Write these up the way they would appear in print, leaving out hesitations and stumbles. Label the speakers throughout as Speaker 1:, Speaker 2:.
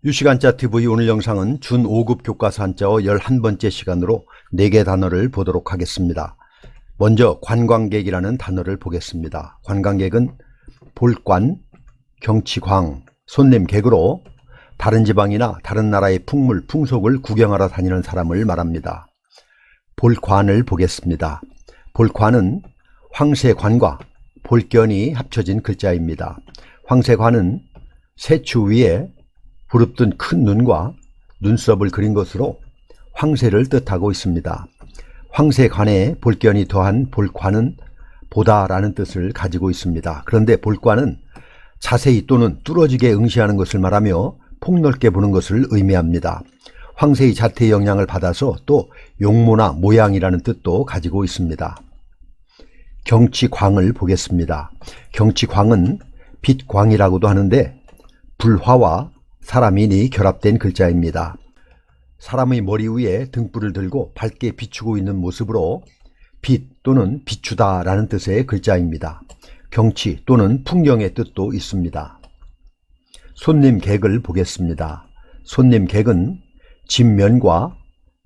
Speaker 1: 유시간자 TV 오늘 영상은 준 5급 교과서 한자어 11번째 시간으로 4개 단어를 보도록 하겠습니다. 먼저 관광객이라는 단어를 보겠습니다. 관광객은 볼관, 경치광, 손님객으로 다른 지방이나 다른 나라의 풍물, 풍속을 구경하러 다니는 사람을 말합니다. 볼관을 보겠습니다. 볼관은 황새관과 볼견이 합쳐진 글자입니다. 황새관은 세추 위에 부릅뜬 큰 눈과 눈썹을 그린 것으로 황새를 뜻하고 있습니다. 황새관에 볼견이 더한 볼관은 보다라는 뜻을 가지고 있습니다. 그런데 볼관은 자세히 또는 뚫어지게 응시하는 것을 말하며 폭넓게 보는 것을 의미합니다. 황새의 자태의 영향을 받아서 또 용모나 모양이라는 뜻도 가지고 있습니다. 경치광을 보겠습니다. 경치광은 빛광이라고도 하는데 불화와 사람인이 결합된 글자입니다. 사람의 머리 위에 등불을 들고 밝게 비추고 있는 모습으로 빛 또는 비추다 라는 뜻의 글자입니다. 경치 또는 풍경의 뜻도 있습니다. 손님객을 보겠습니다. 손님객은 집면과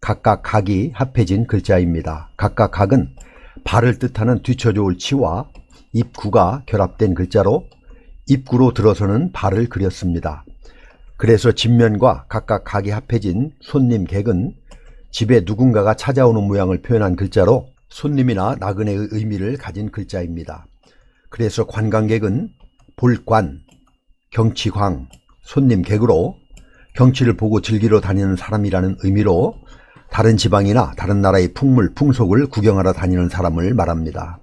Speaker 1: 각각 각이 합해진 글자입니다. 각각 각은 발을 뜻하는 뒤쳐져올 치와 입구가 결합된 글자로 입구로 들어서는 발을 그렸습니다. 그래서 집면과 각각 각이 합해진 손님객은 집에 누군가가 찾아오는 모양을 표현한 글자로 손님이나 나그네의 의미를 가진 글자입니다. 그래서 관광객은 볼관, 경치광, 손님객으로 경치를 보고 즐기러 다니는 사람이라는 의미로 다른 지방이나 다른 나라의 풍물, 풍속을 구경하러 다니는 사람을 말합니다.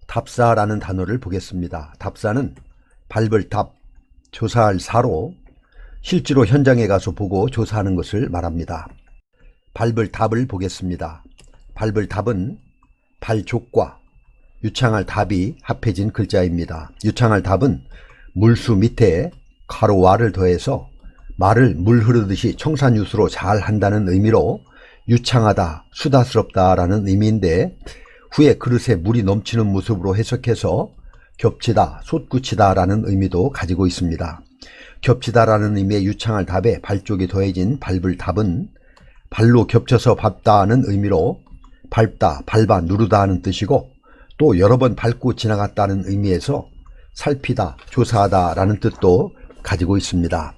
Speaker 1: 답사라는 단어를 보겠습니다. 답사는 밟을 답, 조사할 사로 실제로 현장에 가서 보고 조사하는 것을 말합니다. 밟을 답을 보겠습니다. 밟을 답은 발족과 유창할 답이 합해진 글자입니다. 유창할 답은 물수 밑에 가로와를 더해서 말을 물 흐르듯이 청산유수로 잘 한다는 의미로 유창하다, 수다스럽다 라는 의미인데 후에 그릇에 물이 넘치는 모습으로 해석해서 겹치다, 솟구치다 라는 의미도 가지고 있습니다. 겹치다 라는 의미의 유창할 답에 발쪽이 더해진 밟을 답은 발로 겹쳐서 밟다는 의미로 밟다, 밟아 누르다 하는 뜻이고 또 여러 번 밟고 지나갔다는 의미에서 살피다, 조사하다 라는 뜻도 가지고 있습니다.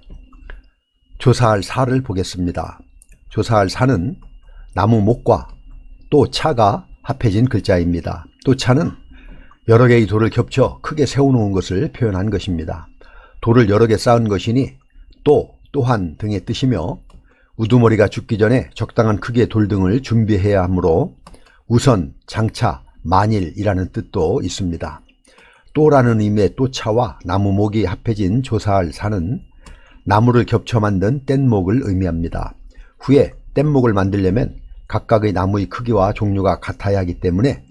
Speaker 1: 조사할 사를 보겠습니다. 조사할 사는 나무 목과 또 차가 합해진 글자입니다. 또 차는 여러 개의 돌을 겹쳐 크게 세워놓은 것을 표현한 것입니다. 돌을 여러 개 쌓은 것이니 또, 또한 등의 뜻이며 우두머리가 죽기 전에 적당한 크기의 돌 등을 준비해야 하므로 우선, 장차, 만일이라는 뜻도 있습니다. 또라는 의미의 또차와 나무목이 합해진 조사할 사는 나무를 겹쳐 만든 뗏목을 의미합니다. 후에 뗏목을 만들려면 각각의 나무의 크기와 종류가 같아야 하기 때문에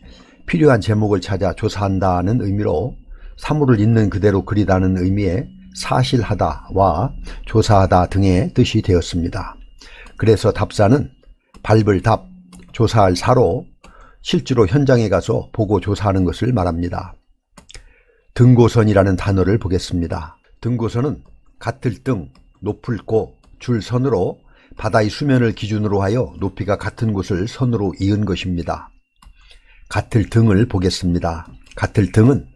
Speaker 1: 필요한 제목을 찾아 조사한다는 의미로 사물을 있는 그대로 그리다는 의미의 사실하다와 조사하다 등의 뜻이 되었습니다. 그래서 답사는 밟을 답, 조사할 사로 실제로 현장에 가서 보고 조사하는 것을 말합니다. 등고선이라는 단어를 보겠습니다. 등고선은 같을 등, 높을 고, 줄 선으로 바다의 수면을 기준으로 하여 높이가 같은 곳을 선으로 이은 것입니다. 같을 등을 보겠습니다. 같을 등은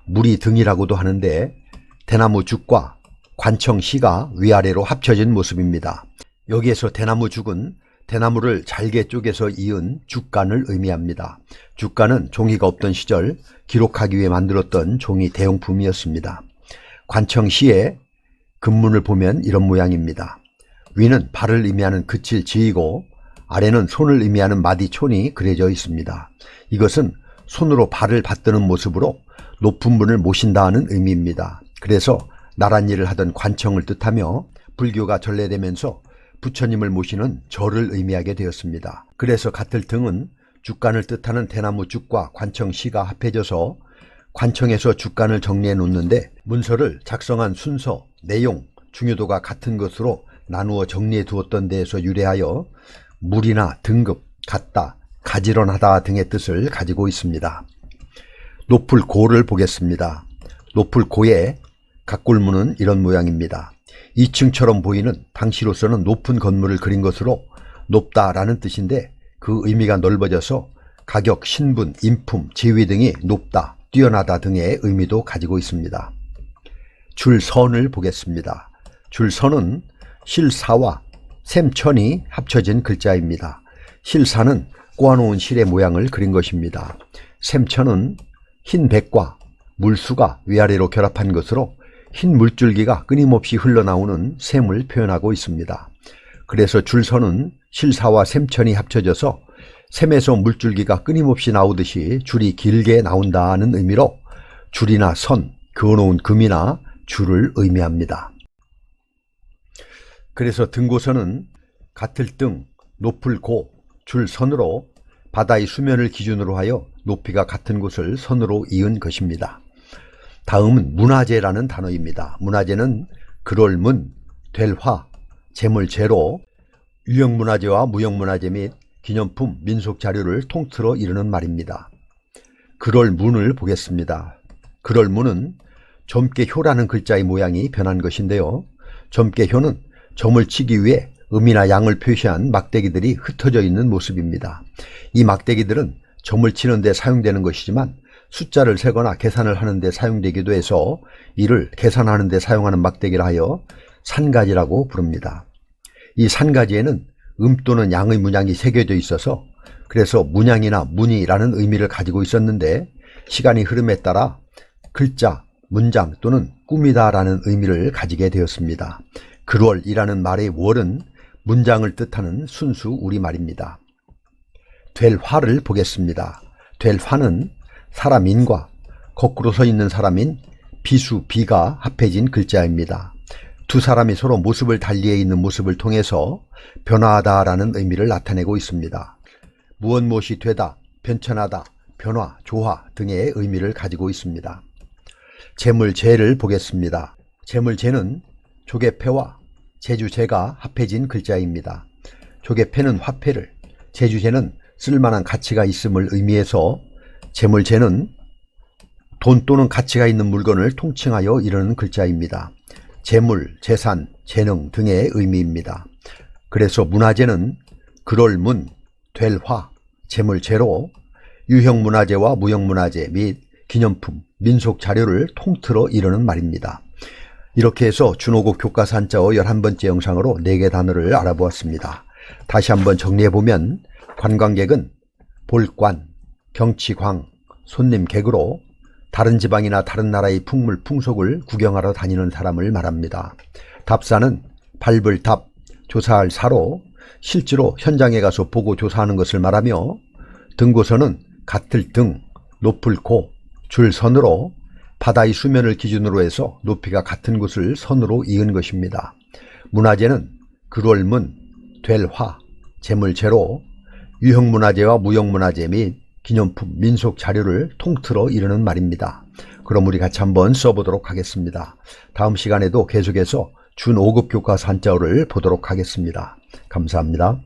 Speaker 1: 무리 등이라고도 하는데 대나무 죽과 관청 시가 위아래로 합쳐진 모습입니다. 여기에서 대나무 죽은 대나무를 잘게 쪼개서 이은 죽간을 의미합니다. 죽간은 종이가 없던 시절 기록하기 위해 만들었던 종이 대용품이었습니다. 관청 시의 금문을 보면 이런 모양입니다. 위는 발을 의미하는 그칠 지이고 아래는 손을 의미하는 마디촌이 그려져 있습니다. 이것은 손으로 발을 받드는 모습으로 높은 분을 모신다는 의미입니다. 그래서 나랏일을 하던 관청을 뜻하며 불교가 전래되면서 부처님을 모시는 절을 의미하게 되었습니다. 그래서 같을 등은 죽간을 뜻하는 대나무 죽과 관청 시가 합해져서 관청에서 죽간을 정리해 놓는데 문서를 작성한 순서, 내용, 중요도가 같은 것으로 나누어 정리해 두었던 데에서 유래하여 물이나 등급, 같다, 가지런하다 등의 뜻을 가지고 있습니다. 높을 고를 보겠습니다. 높을 고에 각골문은 이런 모양입니다. 2층처럼 보이는 당시로서는 높은 건물을 그린 것으로 높다라는 뜻인데 그 의미가 넓어져서 가격, 신분, 인품, 지위 등이 높다, 뛰어나다 등의 의미도 가지고 있습니다. 줄선을 보겠습니다. 줄선은 실사와 샘천이 합쳐진 글자입니다. 실사는 꼬아놓은 실의 모양을 그린 것입니다. 샘천은 흰 백과 물수가 위아래로 결합한 것으로 흰 물줄기가 끊임없이 흘러나오는 샘을 표현하고 있습니다. 그래서 줄선은 실사와 샘천이 합쳐져서 샘에서 물줄기가 끊임없이 나오듯이 줄이 길게 나온다는 의미로 줄이나 선, 그어놓은 금이나 줄을 의미합니다. 그래서 등고선은 같을 등, 높을 고, 줄선으로 바다의 수면을 기준으로 하여 높이가 같은 곳을 선으로 이은 것입니다. 다음은 문화재라는 단어입니다. 문화재는 그럴문, 될화, 재물재로 유형문화재와 무형문화재 및 기념품, 민속자료를 통틀어 이르는 말입니다. 그럴문을 보겠습니다. 그럴문은 점괘효라는 글자의 모양이 변한 것인데요. 점괘효는 점을 치기 위해 음이나 양을 표시한 막대기들이 흩어져 있는 모습입니다. 이 막대기들은 점을 치는 데 사용되는 것이지만 숫자를 세거나 계산을 하는 데 사용되기도 해서 이를 계산하는 데 사용하는 막대기라 하여 산가지라고 부릅니다. 이 산가지에는 음 또는 양의 문양이 새겨져 있어서 그래서 문양이나 문이라는 의미를 가지고 있었는데 시간이 흐름에 따라 글자, 문장 또는 꿈이다라는 의미를 가지게 되었습니다. 그럴이라는 말의 월은 문장을 뜻하는 순수 우리말입니다. 될화를 보겠습니다. 될화는 사람인과 거꾸로 서 있는 사람인 비수, 비가 합해진 글자입니다. 두 사람이 서로 모습을 달리해 있는 모습을 통해서 변화하다라는 의미를 나타내고 있습니다. 무엇이 되다, 변천하다, 변화, 조화 등의 의미를 가지고 있습니다. 재물재를 보겠습니다. 재물재는 조개패와 제주재가 합해진 글자입니다. 조개패는 화폐를, 제주재는 쓸만한 가치가 있음을 의미해서 재물재는 돈 또는 가치가 있는 물건을 통칭하여 이르는 글자입니다. 재물, 재산, 재능 등의 의미입니다. 그래서 문화재는 그럴문, 될화, 재물재로 유형문화재와 무형문화재 및 기념품, 민속자료를 통틀어 이르는 말입니다. 이렇게 해서 준호국 교과서 한자어 11번째 영상으로 4개 단어를 알아보았습니다. 다시 한번 정리해보면 관광객은 볼관, 경치광, 손님객으로 다른 지방이나 다른 나라의 풍물, 풍속을 구경하러 다니는 사람을 말합니다. 답사는 밟을 답, 조사할 사로 실제로 현장에 가서 보고 조사하는 것을 말하며 등고선은 같을 등, 높을 고, 줄선으로 바다의 수면을 기준으로 해서 높이가 같은 곳을 선으로 이은 것입니다. 문화재는 그럴문, 될화, 재물재로 유형문화재와 무형문화재 및 기념품, 민속자료를 통틀어 이르는 말입니다. 그럼 우리 같이 한번 써보도록 하겠습니다. 다음 시간에도 계속해서 준 5급 교과서 한자어를 보도록 하겠습니다. 감사합니다.